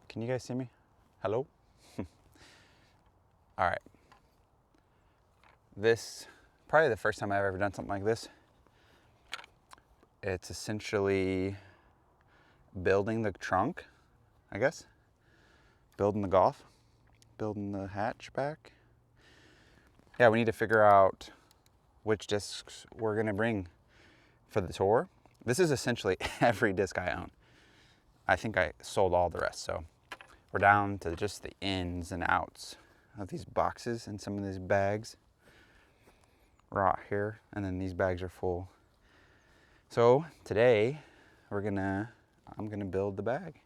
Can you guys see me? Hello? All right. This, probably the first time I've ever done something like this. It's essentially building the trunk, I guess. Building the golf, building the hatchback. Yeah, we need to figure out which discs we're gonna bring for the tour. This is essentially every disc I own. I think I sold all the rest, so we're down to just the ins and outs of these boxes and some of these bags. Right here, and then these bags are full. So today I'm gonna build the bag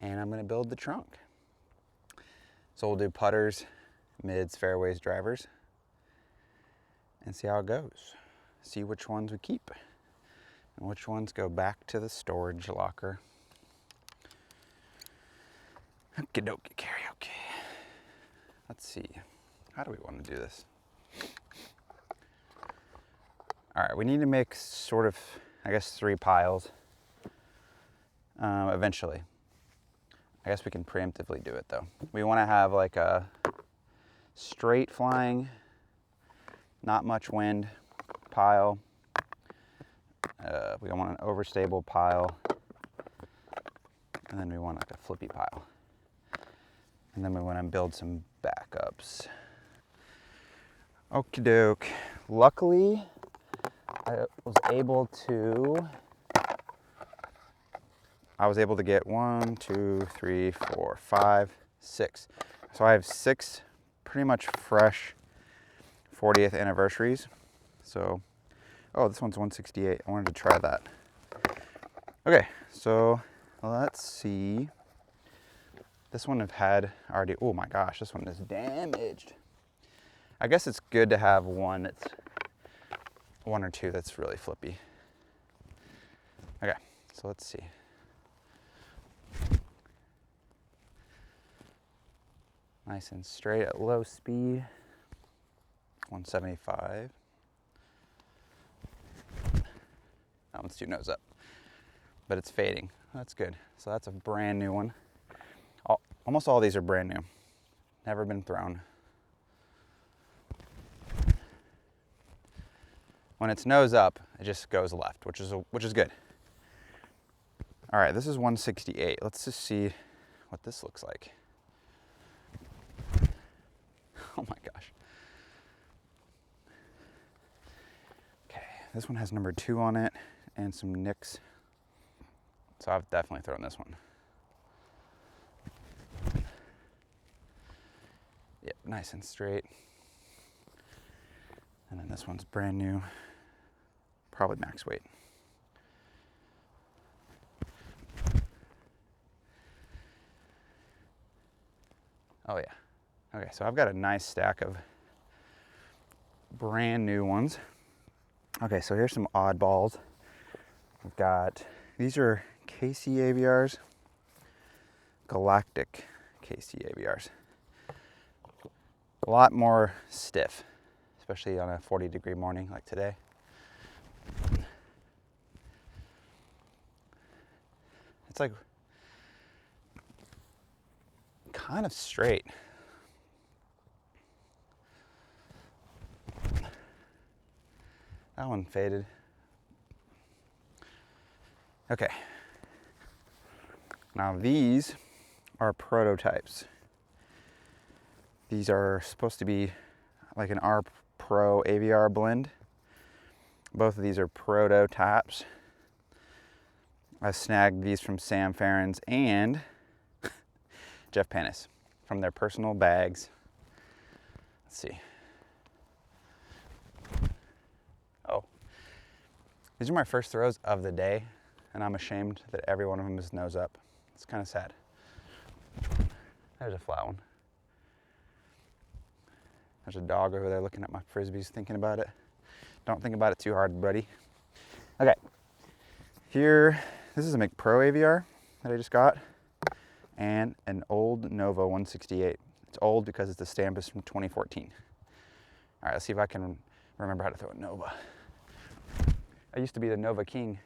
and I'm gonna build the trunk. So we'll do putters, mids, fairways, drivers, and see how it goes. See which ones we keep and which ones go back to the storage locker. Okie dokie, karaoke. Let's see, how do we want to do this? All right, we need to make sort of, I guess, 3 piles eventually. I guess we can preemptively do it though. We want to have like a straight flying, not much wind pile. We want an overstable pile. And then we want like a flippy pile. And then we want to build some backups. Okie doke. Luckily, I was able to get 1, 2, 3, 4, 5, 6. So I have 6 pretty much fresh 40th anniversaries. So, oh, this one's 168. I wanted to try that. Okay, so let's see. This one I've had already, oh my gosh, this one is damaged. I guess it's good to have one or two that's really flippy. Okay, so let's see. Nice and straight at low speed, 175. That one's too nose up, but it's fading. That's good. So that's a brand new one. Almost all these are brand new. Never been thrown. When it's nose up, it just goes left, which is good. All right, this is 168. Let's just see what this looks like. Oh my gosh. Okay, this one has number 2 on it and some nicks. So I've definitely thrown this one. Yep, nice and straight. And then this one's brand new, probably max weight. Oh yeah. Okay, so I've got a nice stack of brand new ones. Okay, so here's some oddballs. We've got, these are KC AVRs, Galactic KC AVRs. A lot more stiff, especially on a 40-degree morning like today. It's like kind of straight. That one faded. Okay. Now these are prototypes. These are supposed to be like an R Pro AVR blend. Both of these are prototypes. I snagged these from Sam Farron's and Jeff Panis from their personal bags. Let's see. Oh, these are my first throws of the day, and I'm ashamed that every one of them is nose up. It's kind of sad. There's a flat one. There's a dog over there looking at my frisbees, thinking about it. Don't think about it too hard, buddy. Okay, here, this is a McPro AVR that I just got, and an old Nova 168. It's old because the stamp is from 2014. All right, let's see if I can remember how to throw a Nova. I used to be the Nova King.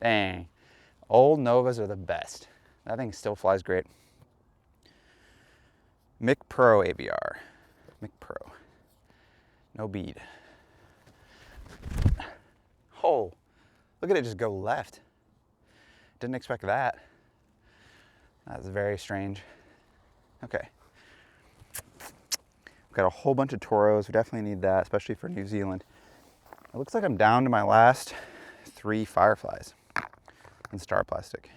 Dang. Old Novas are the best. That thing still flies great. Mic Pro ABR. Mic Pro. No bead. Oh, look at it just go left. Didn't expect that. That's very strange. Okay. We've got a whole bunch of Toros. We definitely need that, especially for New Zealand. It looks like I'm down to my last 3 Fireflies in star plastic.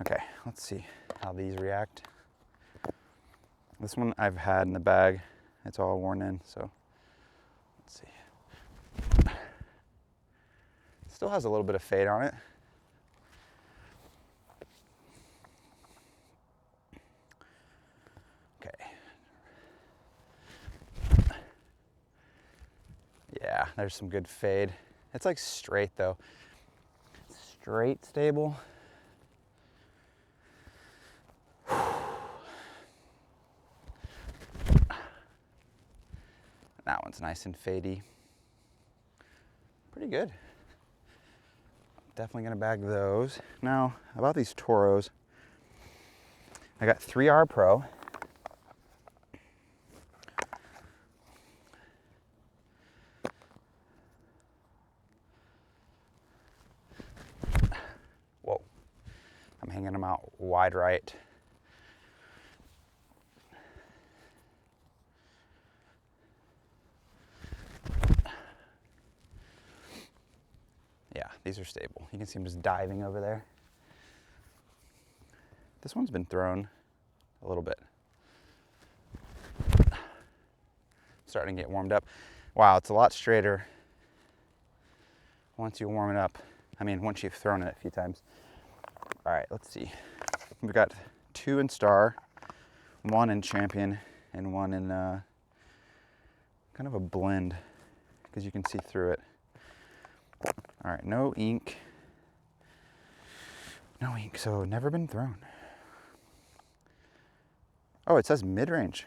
Okay, let's see how these react. This one I've had in the bag. It's all worn in, so let's see. Still has a little bit of fade on it. Okay. Yeah, there's some good fade. It's like straight though. Straight stable. That one's nice and fadey. Pretty good. Definitely gonna bag those. Now, about these Toros, I got 3R Pro. Whoa, I'm hanging them out wide right. Yeah, these are stable. You can see them just diving over there. This one's been thrown a little bit. Starting to get warmed up. Wow, it's a lot straighter once you warm it up. I mean, once you've thrown it a few times. All right, let's see. We've got 2 in Star, 1 in Champion, and 1 in kind of a blend, because you can see through it. All right, no ink. No ink, so never been thrown. Oh, it says mid-range.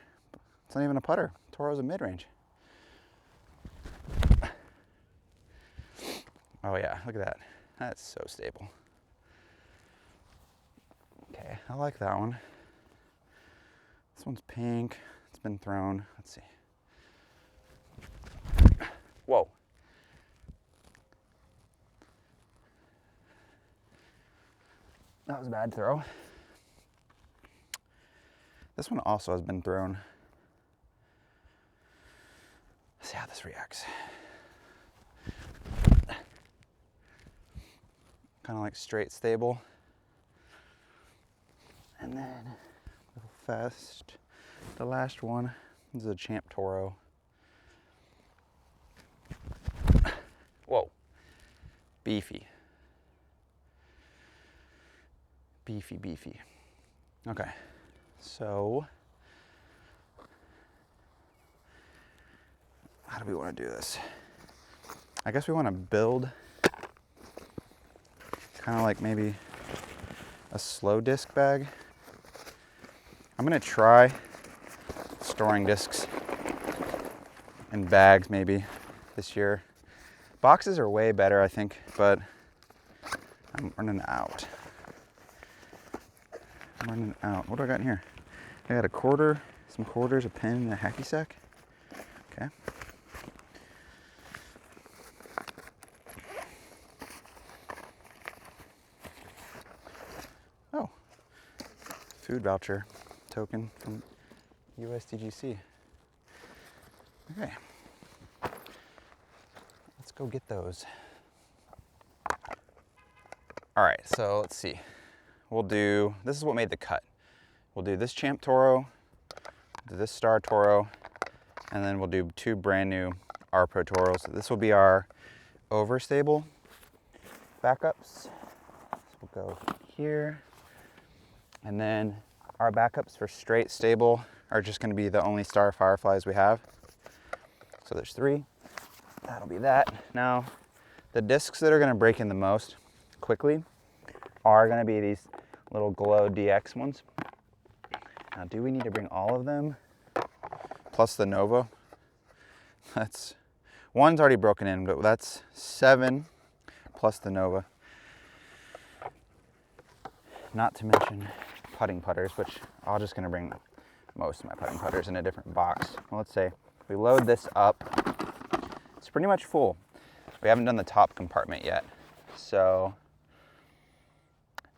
It's not even a putter. Toro's a mid-range. Oh yeah, look at that. That's so stable. Okay, I like that one. This one's pink. It's been thrown. Let's see. Whoa. That was a bad throw. This one also has been thrown. Let's see how this reacts. Kind of like straight stable. And then a little fast. The last one is a Champ Toro. Whoa. Beefy. Beefy, beefy. Okay, so how do we want to do this? I guess we want to build kind of like maybe a slow disc bag. I'm gonna try storing discs in bags maybe this year. Boxes are way better, I think, but I'm running out. What do I got in here? I got a quarter, some quarters, a pen, and a hacky sack. Okay. Oh, food voucher token from USDGC. Okay. Let's go get those. All right, so let's see. We'll do, this is what made the cut. We'll do this Champ Toro, do this Star Toro, and then we'll do 2 brand new R Pro Toros. So this will be our overstable backups. So we'll go here. And then our backups for straight stable are just gonna be the only Star Fireflies we have. So there's 3. That'll be that. Now, the discs that are gonna break in the most quickly are gonna be these little Glow DX ones. Now, do we need to bring all of them? Plus the Nova. That's, one's already broken in, but that's 7 plus the Nova. Not to mention putting putters, which I'm just gonna bring most of my putting putters in a different box. Well, let's say we load this up. It's pretty much full. We haven't done the top compartment yet, so,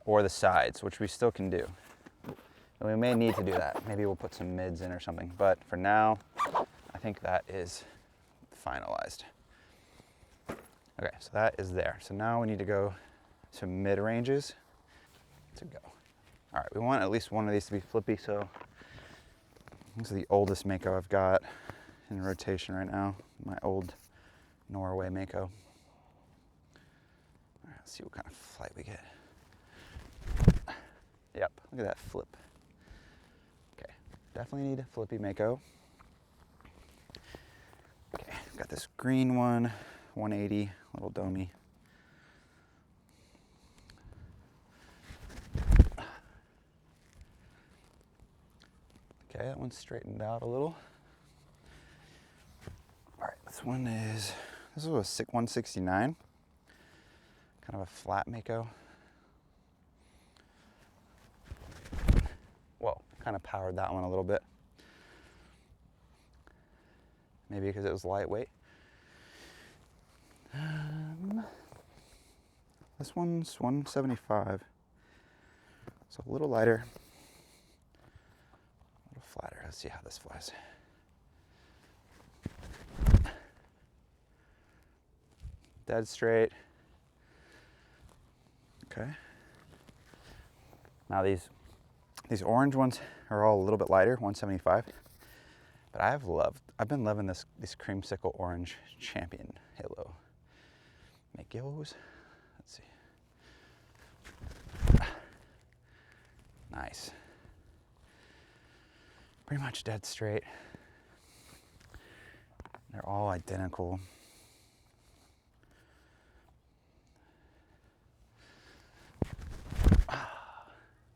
or the sides, which we still can do. And we may need to do that. Maybe we'll put some mids in or something, but for now, I think that is finalized. Okay, so that is there. So now we need to go to mid-ranges to go. All right, we want at least one of these to be flippy, so this is the oldest Mako I've got in rotation right now, my old Norway Mako. All right, let's see what kind of flight we get. Yep, look at that flip. Okay, definitely need a flippy Mako. Okay, got this green one, 180, little domey. Okay, that one's straightened out a little. All right, this is a 169, kind of a flat Mako. Whoa, kind of powered that one a little bit. Maybe because it was lightweight. This one's 175. So a little lighter, a little flatter. Let's see how this flies. Dead straight. Okay. Now these orange ones are all a little bit lighter, 175. But I've been loving this creamsicle orange Champion Halo Makos. Let's see. Nice. Pretty much dead straight. They're all identical.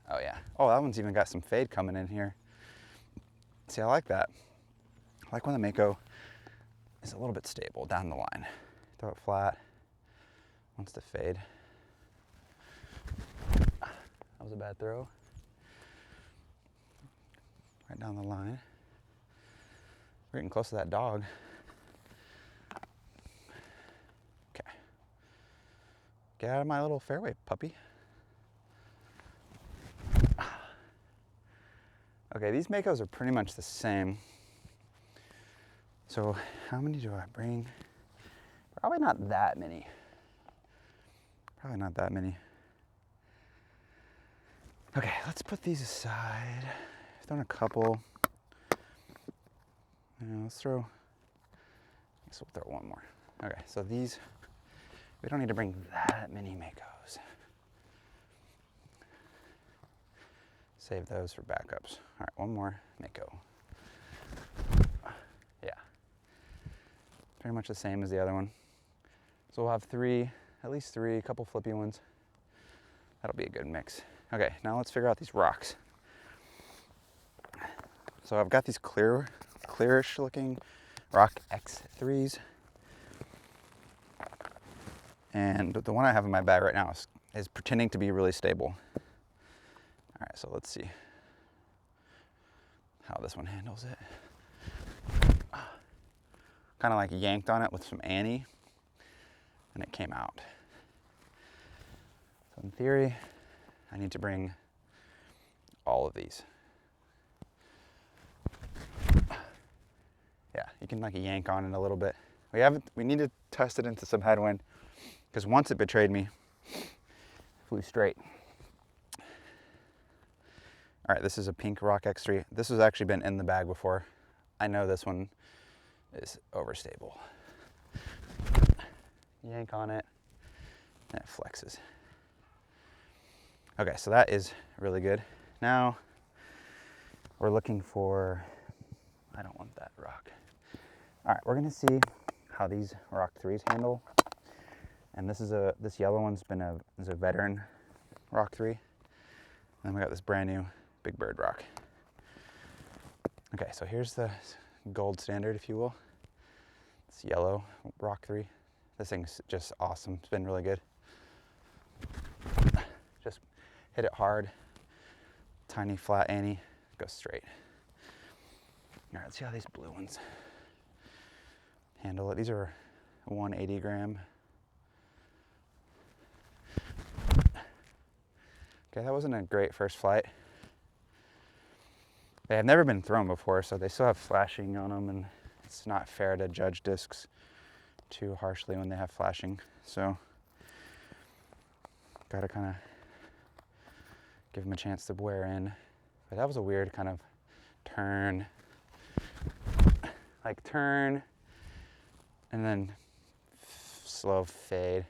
Oh yeah. Oh, that one's even got some fade coming in here. See, I like that. I like when the Mako is a little bit stable down the line. Throw it flat, wants to fade. That was a bad throw. Right down the line. We're getting close to that dog. Okay. Get out of my little fairway, puppy. Okay, these Makos are pretty much the same. So how many do I bring? Probably not that many. Probably not that many. Okay, let's put these aside. I've thrown a couple. Let's throw, I guess we'll throw one more. Okay, so these, we don't need to bring that many Makos. Save those for backups. All right, one more Mako. Yeah. Pretty much the same as the other one. So we'll have at least three, a couple flippy ones. That'll be a good mix. Okay, now let's figure out these rocks. So I've got these clearish looking Rock X3s. And the one I have in my bag right now is pretending to be really stable. All right, so let's see how this one handles it. Kind of like yanked on it with some Annie, and it came out. So in theory, I need to bring all of these. Yeah, you can like yank on it a little bit. We need to test it into some headwind, because once it betrayed me, it flew straight. All right, this is a pink Rock X3. This has actually been in the bag before. I know this one is overstable. Yank on it, and it flexes. Okay, so that is really good. Now, we're looking for, I don't want that rock. All right, we're gonna see how these Rock 3s handle. And this yellow one's is a veteran Rock 3. And then we got this brand new Big Bird rock. Okay, so here's the gold standard, if you will. It's yellow Rock 3. This thing's just awesome. It's been really good. Just hit it hard. Tiny flat Annie, go straight. All right, let's see how these blue ones handle it. These are 180 gram. Okay, that wasn't a great first flight. They have never been thrown before, so they still have flashing on them, and it's not fair to judge discs too harshly when they have flashing. So, gotta kind of give them a chance to wear in. But that was a weird kind of turn, like turn, and then slow fade.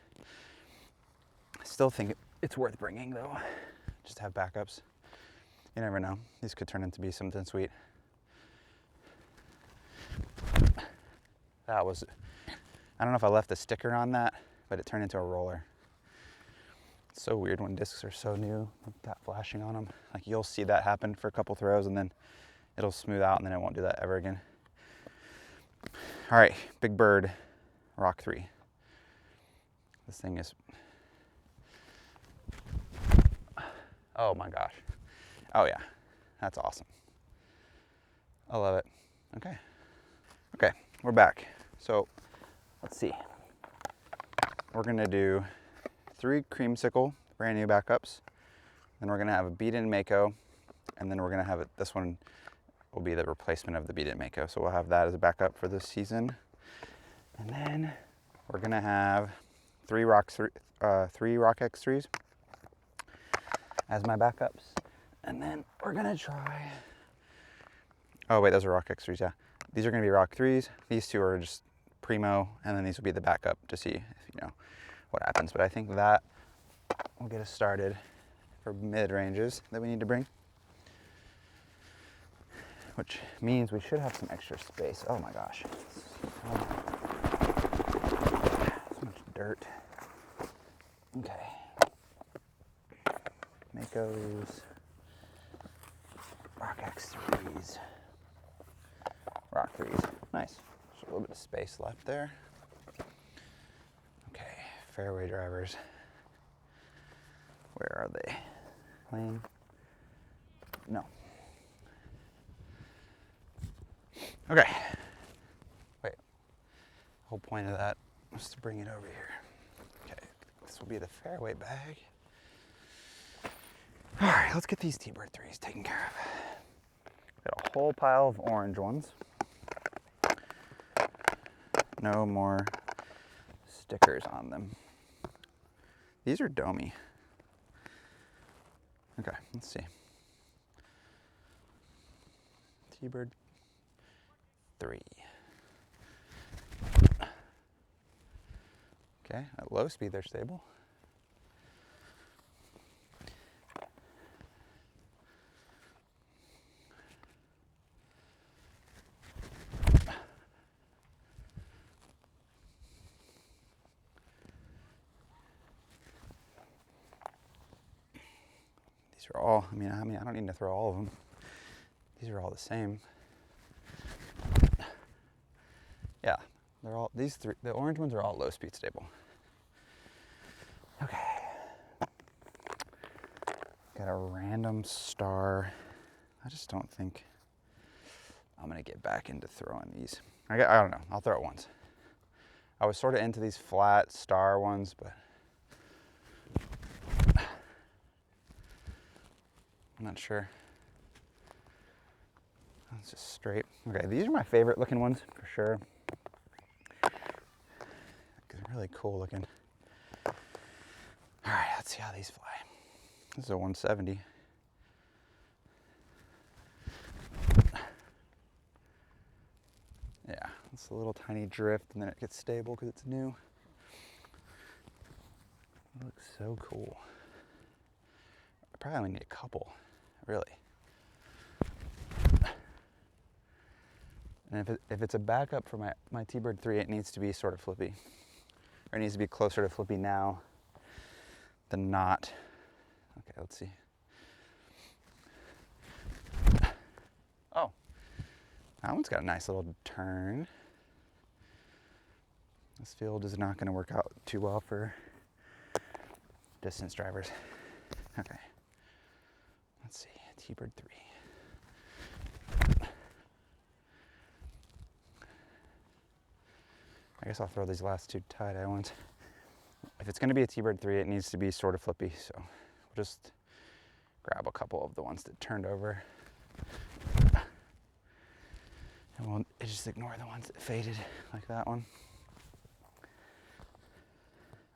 I still think it's worth bringing though, just to have backups. You never know, these could turn into be something sweet. That was, I don't know if I left a sticker on that, but it turned into a roller. It's so weird when discs are so new, with that flashing on them. Like you'll see that happen for a couple throws and then it'll smooth out and then it won't do that ever again. All right, Big Bird, Rock 3. This thing is, oh my gosh. Oh yeah, that's awesome. I love it. Okay. Okay, we're back. So let's see. We're gonna do 3 creamsicle brand new backups. Then we're gonna have a beat-in Mako, and then we're gonna have it, this one will be the replacement of the beat-in Mako. So we'll have that as a backup for this season. And then we're gonna have 3 Rock X3s as my backups. And then we're gonna try, oh wait, those are Rock X3s, yeah. These are gonna be Rock 3s. These 2 are just primo, and then these will be the backup to see if, you know, what happens. But I think that will get us started for mid-ranges that we need to bring. Which means we should have some extra space. Oh my gosh. So much dirt. Okay. Makos. Rock X3s. Rock 3s. Nice. Just a little bit of space left there. Okay, fairway drivers. Where are they? Lane? No. Okay. Wait. The whole point of that was to bring it over here. Okay, this will be the fairway bag. All right, let's get these T-Bird 3s taken care of. Got a whole pile of orange ones. No more stickers on them. These are domey. Okay, let's see. T-Bird 3. Okay, at low speed they're stable. These are all, I mean, I don't need to throw all of them. These are all the same. Yeah, they're all, these 3, the orange ones are all low speed stable. Okay. Got a random star. I just don't think I'm gonna get back into throwing these. I don't know, I'll throw it once. I was sort of into these flat star ones, but I'm not sure. It's just straight. Okay, these are my favorite looking ones for sure. They're really cool looking. All right, let's see how these fly. This is a 170. Yeah, it's a little tiny drift and then it gets stable because it's new. It looks so cool. I probably only need a couple, really. And if it's a backup for my T-Bird 3, it needs to be sort of flippy. Or it needs to be closer to flippy now than not. Okay, let's see. Oh, that one's got a nice little turn. This field is not going to work out too well for distance drivers. Okay. Let's see, T-bird 3. I guess I'll throw these last two tie-dye ones. If it's gonna be a T-bird 3, it needs to be sort of flippy, so we'll just grab a couple of the ones that turned over. And we'll just ignore the ones that faded, like that one.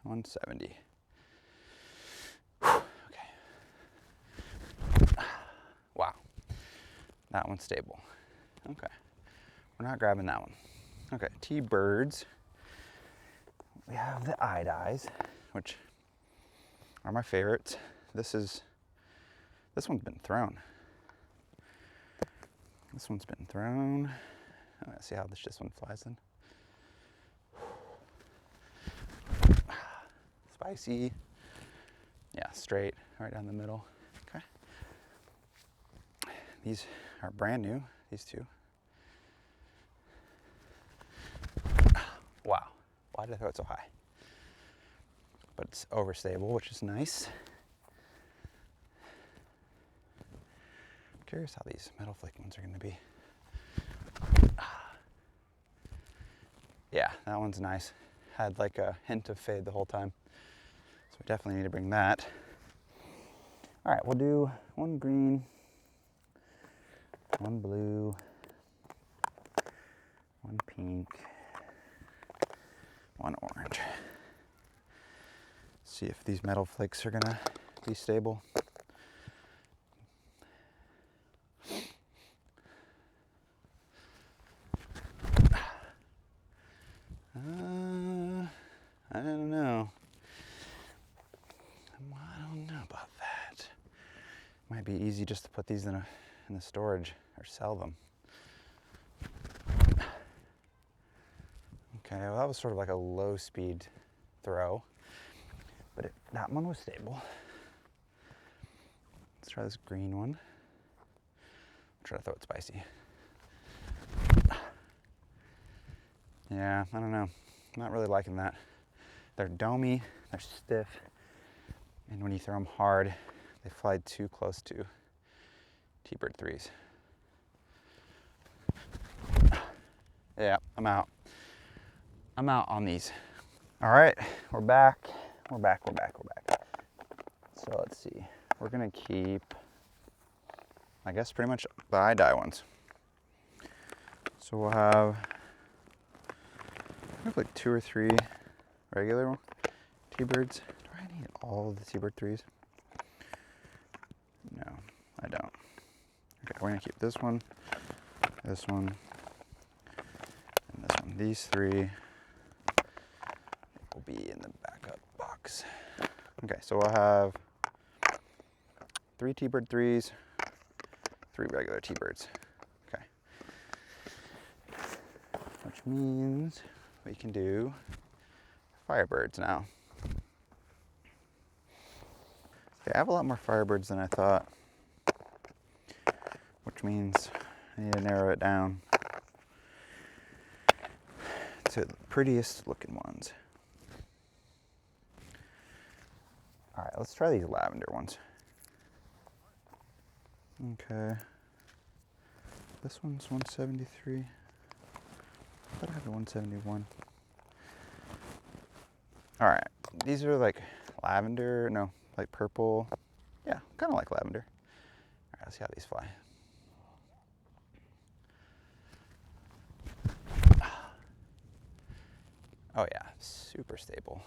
170. Whew, okay. Wow. That one's stable. Okay. We're not grabbing that one. Okay, T-birds. We have the eye-dyes, which are my favorites. This one's been thrown. This one's been thrown. Let's see how this one flies in. Spicy. Yeah, straight, right down the middle. Okay. These are brand new, these two. Wow, why did I throw it so high? But it's overstable, which is nice. I'm curious how these metal flake ones are gonna be. Yeah, that one's nice. Had like a hint of fade the whole time. So we definitely need to bring that. All right, we'll do one green, one blue, one pink, one orange. See if these metal flakes are gonna be stable. I don't know. I don't know about that. Might be easy just to put these in the storage or sell them. Okay, well that was sort of like a low speed throw, but that one was stable. Let's try this green one. I'll try to throw it spicy. Yeah, I don't know. I'm not really liking that. They're domey, they're stiff, and when you throw them hard, they fly too close to T-bird 3s. Yeah, I'm out. I'm out on these. All right, we're back. We're back. So let's see. We're gonna keep, I guess, pretty much the eye-dye ones. So we'll have like 2 or 3 regular T-birds. Do I need all of the T-bird 3s? No, I don't. Okay, we're gonna keep this one, and this one. These 3 will be in the backup box. Okay, so we'll have 3 T-bird 3s, 3 regular T-birds. Okay. Which means we can do Firebirds now. Okay, I have a lot more Firebirds than I thought, which means I need to narrow it down to the prettiest looking ones. All right, let's try these lavender ones. Okay. This one's 173. I thought I had the 171. All right, these are like lavender, no, like purple. Yeah, kind of like lavender. All right, let's see how these fly. Oh yeah, super stable.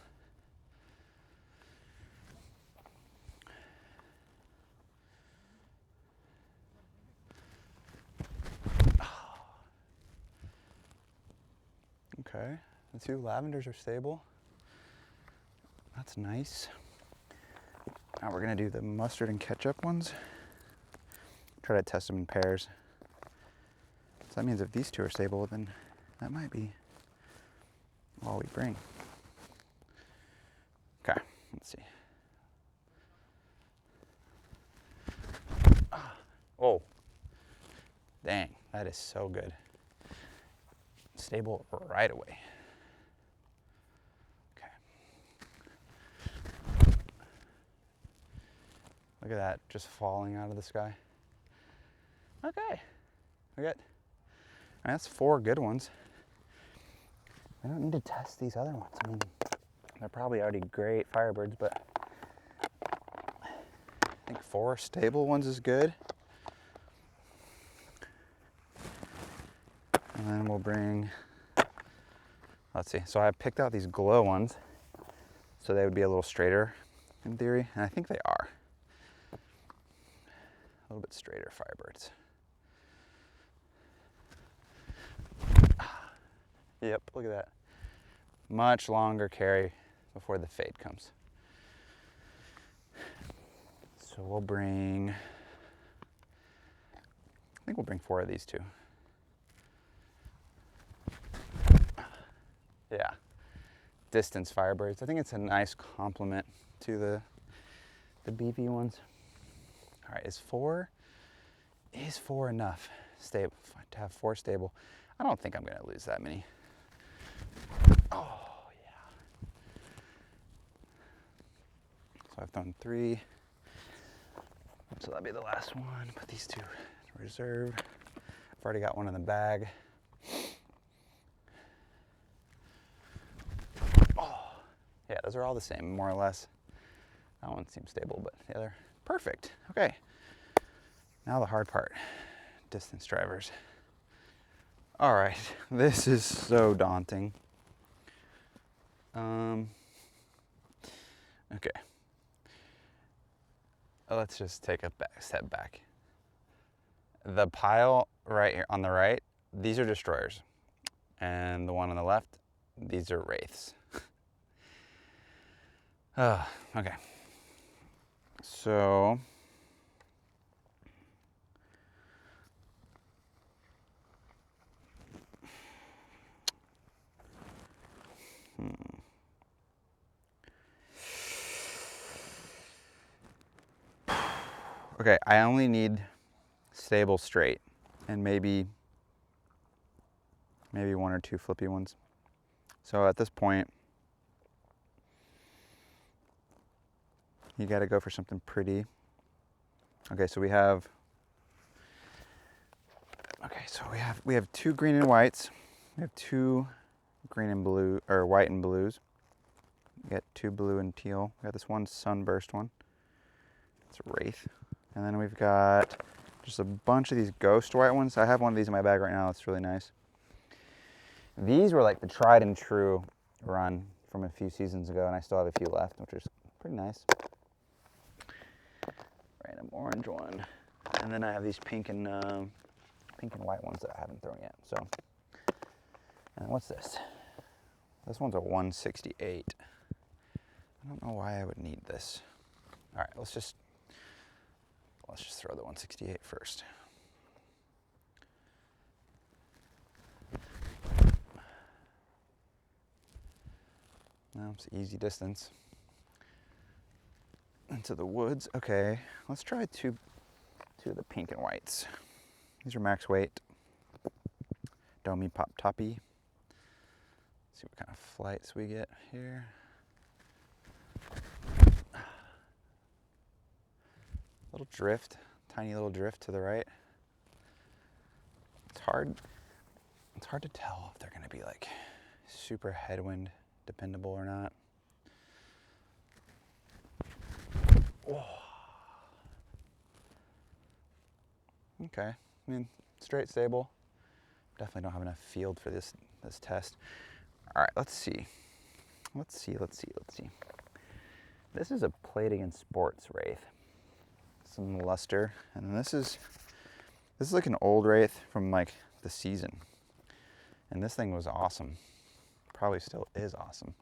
Okay, the 2 lavenders are stable. That's nice. Now we're gonna do the mustard and ketchup ones. Try to test them in pairs. So that means if these 2 are stable, then that might be all we bring. Okay, let's see. Oh, dang, that is so good. Stable right away. Okay. Look Look at that, just falling out of the sky. Okay, we got, that's 4 good ones. I don't need to test these other ones. I mean, they're probably already great Firebirds, but I think 4 stable ones is good. And then we'll bring, let's see, so I picked out these glow ones, so they would be a little straighter in theory, and I think they are. A little bit straighter Firebirds. Yep, look at that. Much longer carry before the fade comes. So we'll bring, I think we'll bring 4 of these too. Yeah, distance Firebirds. I think it's a nice complement to the BV ones. All right, is 4 enough stable to have 4 stable? I don't think I'm gonna lose that many. Oh yeah. So I've done 3. So that'll be the last one. Put these 2 in reserve. I've already got one in the bag. Oh, yeah, those are all the same, more or less. That one seems stable, but the other, perfect. Okay, now the hard part, distance drivers. All right, this is so daunting. Okay. Let's just take a step back. The pile right here on the right, these are destroyers. And the one on the left, these are wraiths. Okay. So, okay, I only need stable straight and maybe 1 or 2 flippy ones. So at this point, you got to go for something pretty. Okay, so we have 2 green and whites. We have 2 green and blue, or white and blues. We got 2 blue and teal. We got this one sunburst one. It's a wraith. And then we've got just a bunch of these ghost white ones. I have one of these in my bag right now. It's really nice. These were like the tried and true run from a few seasons ago, and I still have a few left, which is pretty nice. Random orange one. And then I have these pink and white ones that I haven't thrown yet. So, and what's this? This one's a 168. I don't know why I would need this. All right, let's just throw the 168 first. Now it's easy distance into the woods. Okay, let's try two of the pink and whites. These are max weight. Domi Pop Toppy. See what kind of flights we get here. Little drift, tiny little drift to the right. It's hard to tell if they're gonna be like super headwind dependable or not. Whoa. Okay, I mean, straight stable. Definitely don't have enough field for this test. All right, let's see. Let's see. This is a Played Against Sports Wraith. Some luster, and this is like an old Wraith from like the season. And this thing was awesome. Probably still is awesome.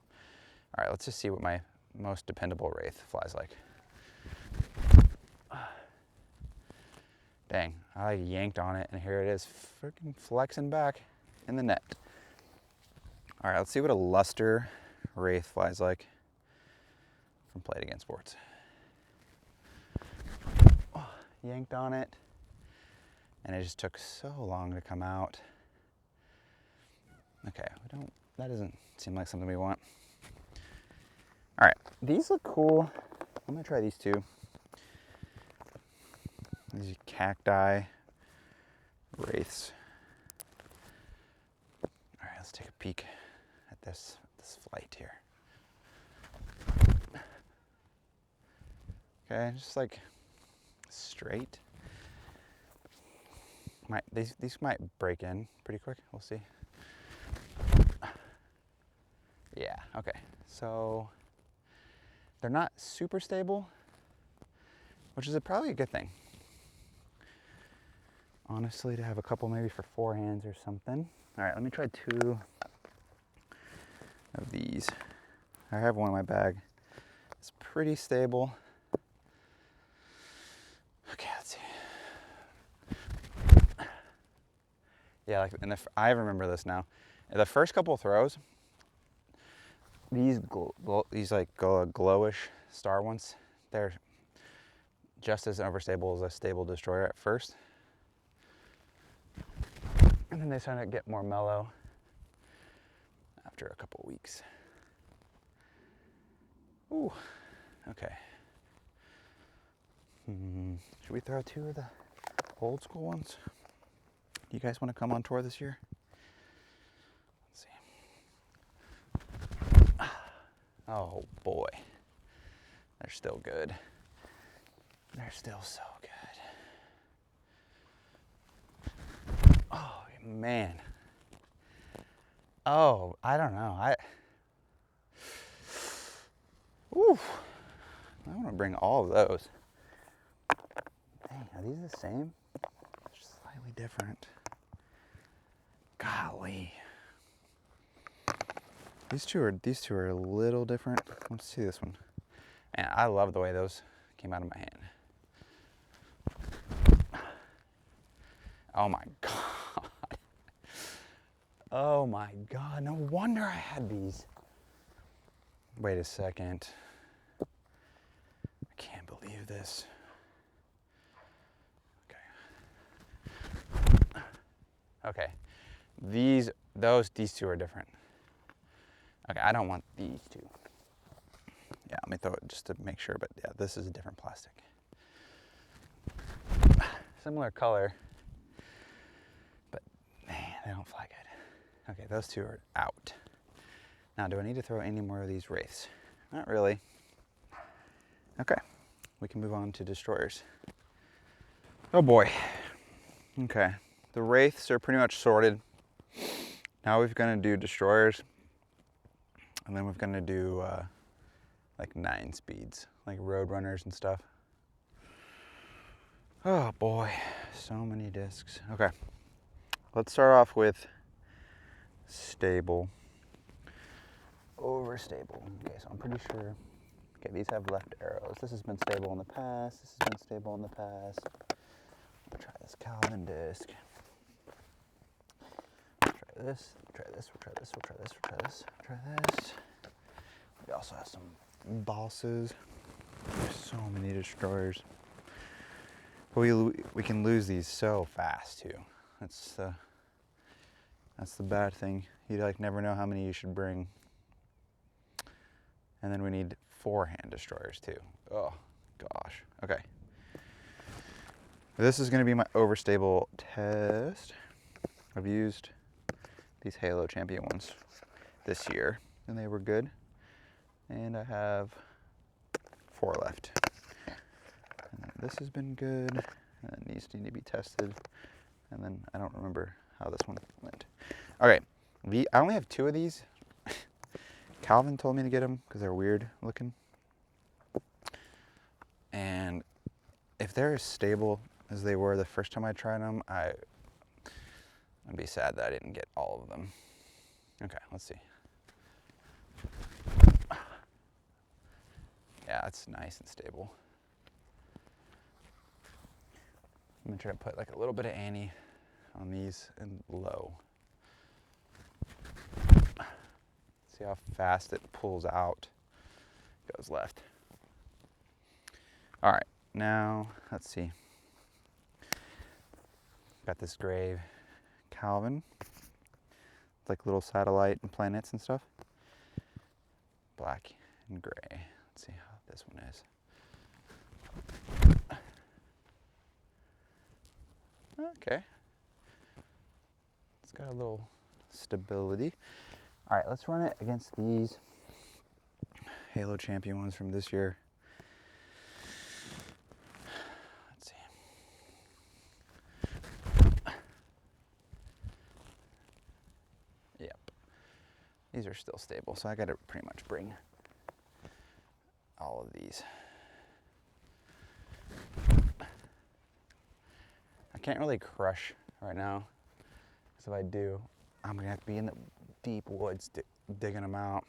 All right, let's just see what my most dependable Wraith flies like. Dang, I yanked on it and here it is freaking flexing back in the net. All right, let's see what a luster Wraith flies like from Played Against Sports. Oh, yanked on it and it just took so long to come out. Okay, that doesn't seem like something we want. All right, these look cool. I'm gonna try these 2. These cacti, Wraiths. All right, let's take a peek at this flight here. Okay, just like straight. These might break in pretty quick. We'll see. Yeah, okay. So they're not super stable, which is probably a good thing. Honestly, to have a couple maybe for forehands or something. All right, let me try 2 of these. I have one in my bag. It's pretty stable. Okay, let's see. Yeah, like I remember this now. The first couple of throws, these like glowish star ones, they're just as overstable as a stable destroyer at first. And then they start to get more mellow after a couple weeks. Ooh, okay. Should we throw 2 of the old school ones? Do you guys want to come on tour this year? Let's see. Oh boy, they're still good. They're still so good. Oh man. Oh, I don't know. Ooh, I want to bring all of those. Dang, are these the same? They're slightly different. Golly. These two are a little different. Let's see this one. And I love the way those came out of my hand. Oh my God. Oh my God, no wonder I had these. Wait a second. I can't believe this. Okay. Okay. These 2 are different. Okay, I don't want these 2. Yeah, let me throw it just to make sure, but yeah, this is a different plastic. Similar color, but man, they don't fly good. Okay, those 2 are out. Now, do I need to throw any more of these Wraiths? Not really. Okay, we can move on to destroyers. Oh boy. Okay, the Wraiths are pretty much sorted. Now we're gonna do destroyers, and then we're gonna do like 9 speeds, like road runners and stuff. Oh boy, so many discs. Okay, let's start off with stable, overstable. Okay, so I'm pretty sure. Okay, these have left arrows. This has been stable in the past. This has been stable in the past. We'll try this Calvin disc. We'll try this. We'll try this. We'll try this. We'll try this. We'll try this. We'll try this. We also have some bosses. There's so many destroyers. But we can lose these so fast too. That's the bad thing. You like never know how many you should bring. And then we need forehand destroyers too. Oh gosh. Okay. This is going to be my overstable test. I've used these Halo Champion ones this year, and they were good. And I have 4 left. And then this has been good, and then these need to be tested. And then I don't remember how this one went. Okay, I only have 2 of these. Calvin told me to get them because they're weird looking. And if they're as stable as they were the first time I tried them, I'd be sad that I didn't get all of them. Okay, let's see. Yeah, it's nice and stable. I'm gonna try to put like a little bit of Annie on these and low. See how fast it pulls out. Goes left. All right, now let's see. Got this gray Calvin, like little satellite and planets and stuff. Black and gray. Let's see how this one is. Okay. It's got a little stability. All right, let's run it against these Halo Champion ones from this year. Let's see. Yep. These are still stable, so I got to pretty much bring all of these. I can't really crush right now, because if I do, I'm gonna have to be in the deep woods digging them out.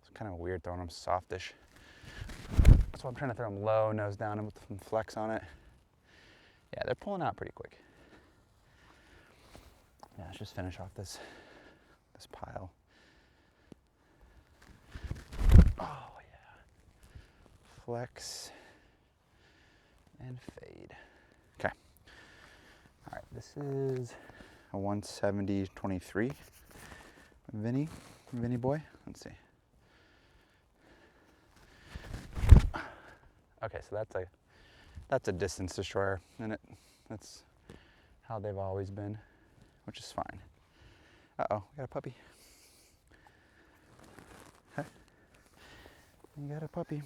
It's kind of weird throwing them softish. That's why I'm trying to throw them low, nose down, and with some flex on it. Yeah, they're pulling out pretty quick. Yeah, let's just finish off this pile. Oh yeah. Flex and fade. Okay. All right, this is a 170-23 Vinny boy. Let's see. Okay, so that's a distance destroyer, and that's how they've always been, which is fine. Uh-oh, we got a puppy. Hey, you got a puppy.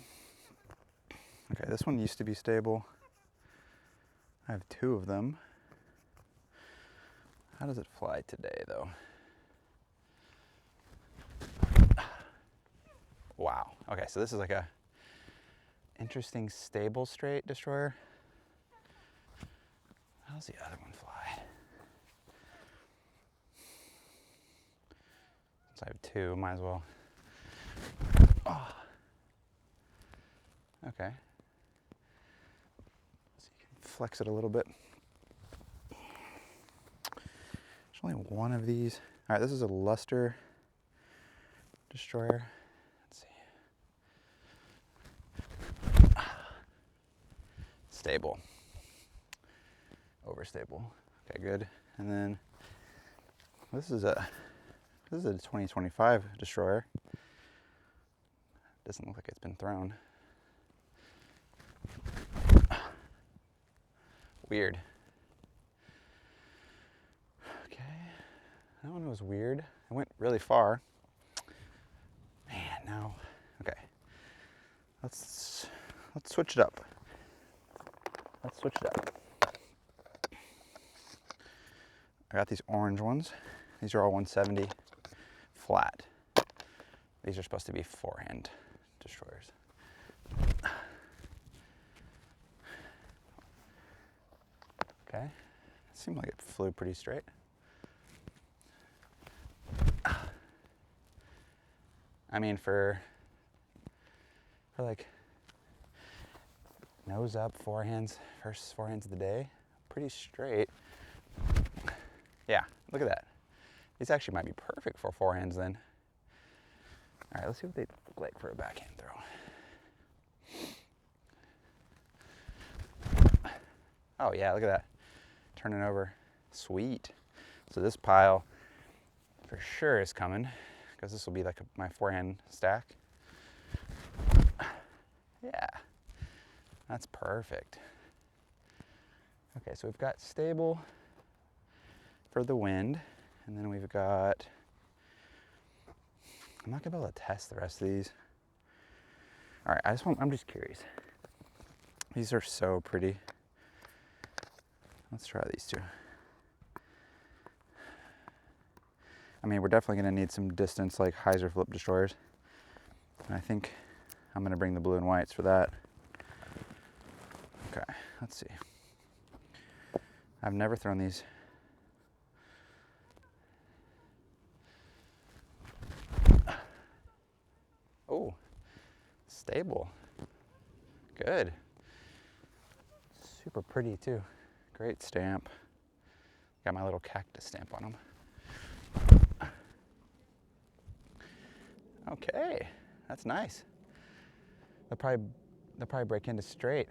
Okay, this one used to be stable. I have 2 of them. How does it fly today, though? Wow. Okay, so this is like a interesting stable straight destroyer. How's the other one fly? Since I have 2, might as well. Oh. Okay. So you can flex it a little bit. There's only one of these. All right, this is a luster destroyer. Let's see. Stable. Overstable. Okay, good. And then this is a 2025 destroyer. Doesn't look like it's been thrown. Weird. Okay, that one was weird. I went really far. Man, now, okay. Let's switch it up. Let's switch it up. I got these orange ones. These are all 170 flat. These are supposed to be forehand destroyers. Okay, seemed like it flew pretty straight. I mean, for like nose up forehands, first forehands of the day, pretty straight. Yeah, look at that. These actually might be perfect for forehands then. All right, let's see what they look like for a backhand throw. Oh yeah, look at that. Turning over, sweet. So this pile for sure is coming, because this will be like my forehand stack. Yeah, that's perfect. Okay, so we've got stable for the wind, and then we've got, I'm not gonna be able to test the rest of these. All right, I'm just curious. These are so pretty. Let's try these 2. I mean, we're definitely gonna need some distance like hyzer flip destroyers. And I think I'm gonna bring the blue and whites for that. Okay, let's see. I've never thrown these. Oh, stable. Good. Super pretty too. Great stamp. Got my little cactus stamp on them. Okay, that's nice. They'll probably break into straight.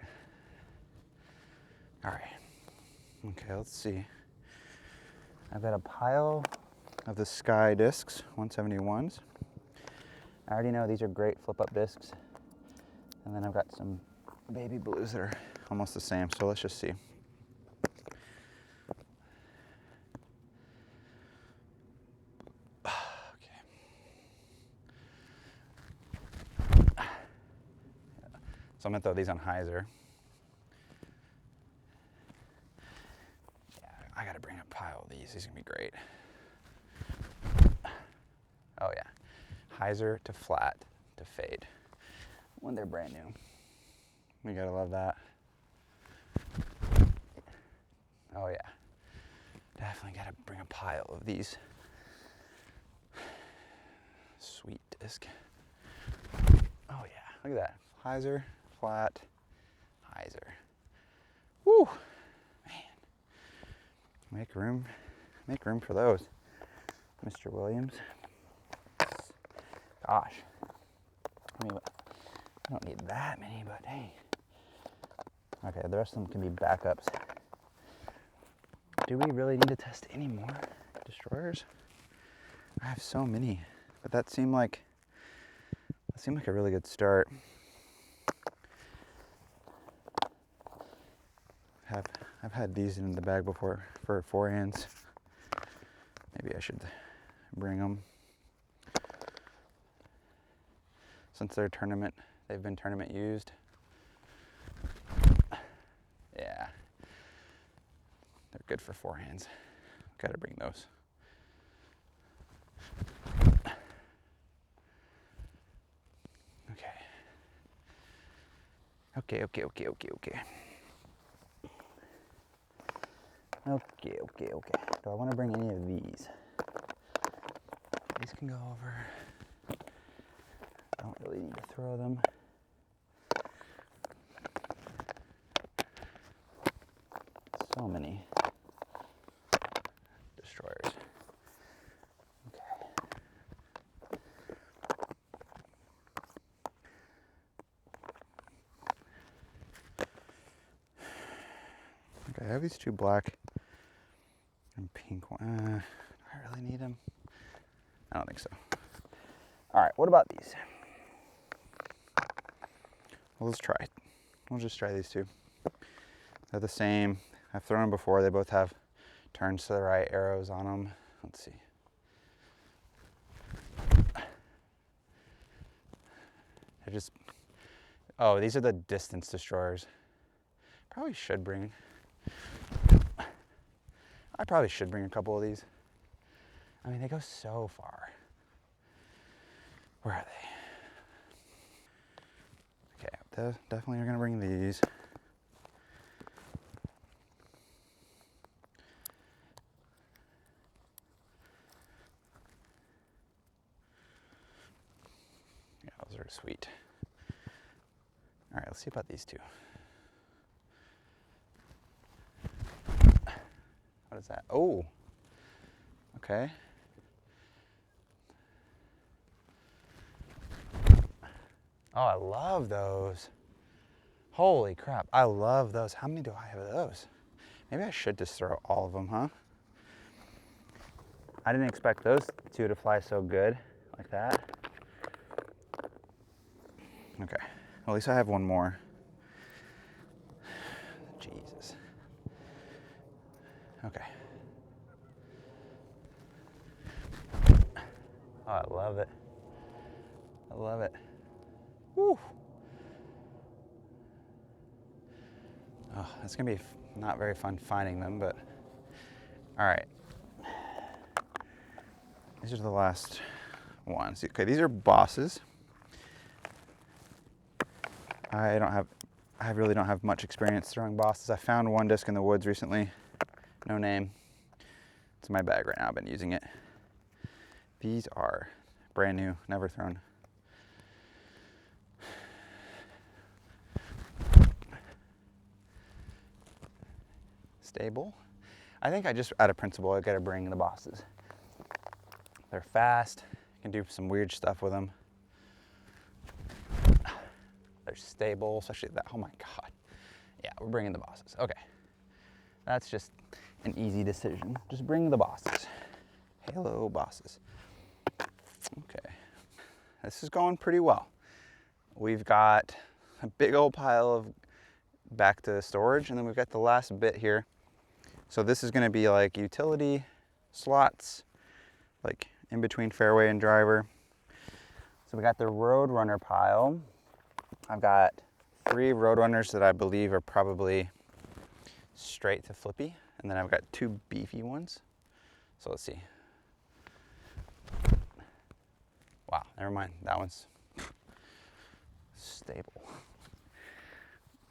All right. Okay, let's see. I've got a pile of the Sky discs, 171s. I already know these are great flip-up discs. And then I've got some baby blues that are almost the same, so let's just see. So I'm gonna throw these on hyzer. Yeah, I gotta bring a pile of these. These are gonna be great. Oh yeah, hyzer to flat to fade when they're brand new. We gotta love that. Oh yeah, definitely gotta bring a pile of these. Sweet disc. Oh yeah, look at that. Hyzer, flat, hyzer. Woo, man. Make room for those, Mr. Williams. Gosh, I mean, I don't need that many, but hey. Okay, the rest of them can be backups. Do we really need to test any more destroyers? I have so many, but that seemed like a really good start. I've had these in the bag before for forehands. Maybe I should bring them. Since they've been tournament used. Yeah, they're good for forehands. Gotta bring those. Okay. Do I want to bring any of these? These can go over. I don't really need to throw them. So many destroyers. Okay, I have these two black and pink ones. Do I really need them? I don't think so. All right, what about these? Well, let's try. We'll just try these two. They're the same. I've thrown them before. They both have turns to the right arrows on them. Let's see. They're just, oh, these are the distance destroyers. I probably should bring a couple of these. I mean, they go so far. Where are they? Okay, definitely are gonna bring these. Yeah, those are sweet. All right, let's see about these two. What is that? Oh, okay. Oh, I love those. Holy crap, I love those. How many do I have of those? Maybe I should just throw all of them, huh? I didn't expect those two to fly so good like that. Okay, well, at least I have one more. Jesus. Okay. Oh, I love it. I love it. Woo. Oh, it's gonna be not very fun finding them, but all right. These are the last ones. Okay, these are bosses. I really don't have much experience throwing bosses. I found one disc in the woods recently. No name. It's in my bag right now. I've been using it. These are brand new, never thrown. Stable. I think I just, out of principle, I gotta bring the bosses. They're fast. You can do some weird stuff with them. They're stable, especially that. Oh my God. Yeah, we're bringing the bosses. Okay. That's just an easy decision. Just bring the bosses. Halo bosses. Okay. This is going pretty well. We've got a big old pile of back to storage, and then we've got the last bit here. So this is going to be like utility slots, like in between fairway and driver. So we got the Roadrunner pile. I've got 3 Roadrunners that I believe are probably straight to flippy, and then I've got 2 beefy ones. So let's see. Wow, never mind. That one's stable.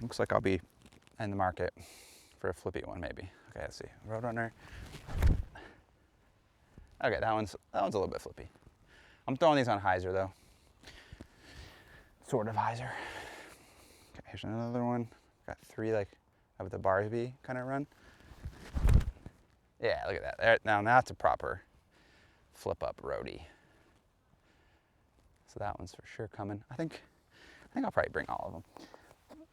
Looks like I'll be in the market for a flippy one, maybe. Okay, let's see. Roadrunner. Okay, that one's a little bit flippy. I'm throwing these on hyzer though. Sort of hyzer. Okay, here's another one. Got 3 like of the Barsby kind of run. Yeah, look at that. There, now that's a proper flip up roadie. So that one's for sure coming. I think I'll probably bring all of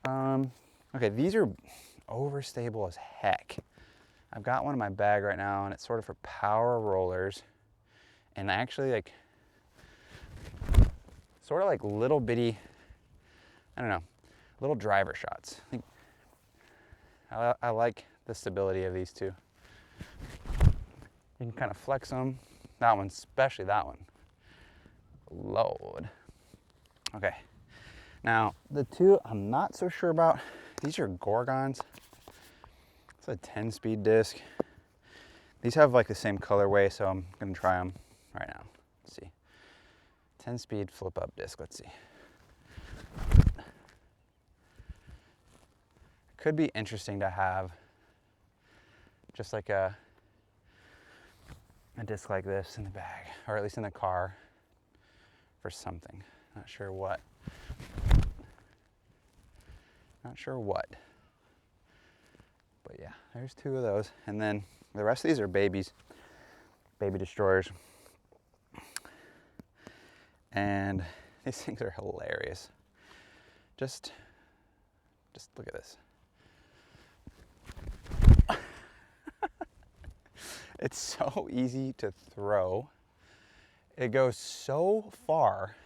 them. Okay, these are overstable as heck. I've got one in my bag right now, and it's sort of for power rollers, and actually like sort of like little bitty, I don't know, little driver shots. I like the stability of these two. You can kind of flex them. That one, especially that one. Load. Okay. Now, the 2 I'm not so sure about. These are Gorgons. It's a 10-speed disc. These have like the same colorway, so I'm gonna try them right now. Let's see. 10-speed flip-up disc. Let's see. Could be interesting to have just like a disc like this in the bag, or at least in the car for something. Not sure what. Not sure what. But yeah, there's 2 of those. And then the rest of these are babies, baby destroyers. And these things are hilarious. Just look at this. It's so easy to throw. It goes so far.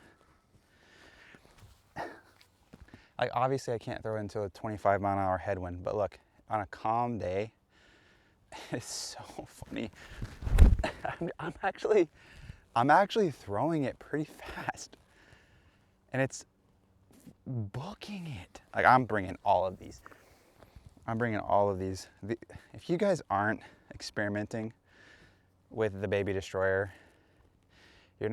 Like obviously I can't throw it into a 25-mile-an-hour headwind, but look, on a calm day, it's so funny. I'm actually throwing it pretty fast, and it's booking it. Like I'm bringing all of these. If you guys aren't experimenting with the Baby Destroyer, you're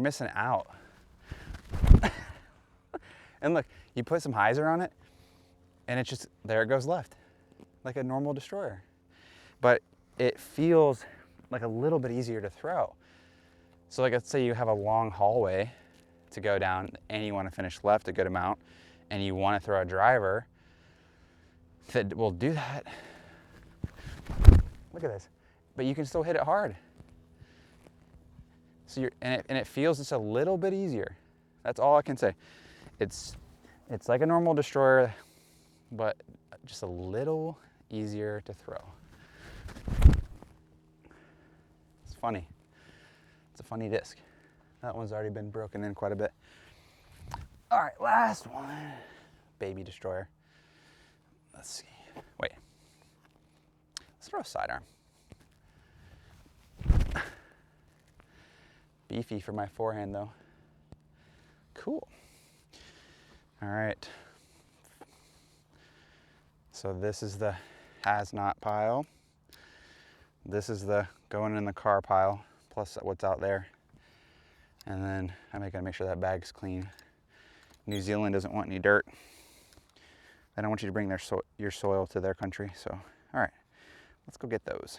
missing out. And look, you put some hyzer on it, and it's just, there it goes left, like a normal destroyer. But it feels like a little bit easier to throw. So like, let's say you have a long hallway to go down, and you want to finish left a good amount, and you want to throw a driver that will do that. Look at this. But you can still hit it hard. So and it feels just a little bit easier. That's all I can say. It's like a normal destroyer, but just a little easier to throw. It's funny. It's a funny disc. That one's already been broken in quite a bit. All right, last one. Baby Destroyer. Let's see. Wait. Let's throw a sidearm. Beefy for my forehand though. Cool. All right. So this is the has not pile. This is the going in the car pile, plus what's out there. And then I gotta make sure that bag's clean. New Zealand doesn't want any dirt. They don't want you to bring your soil to their country. So, all right, let's go get those.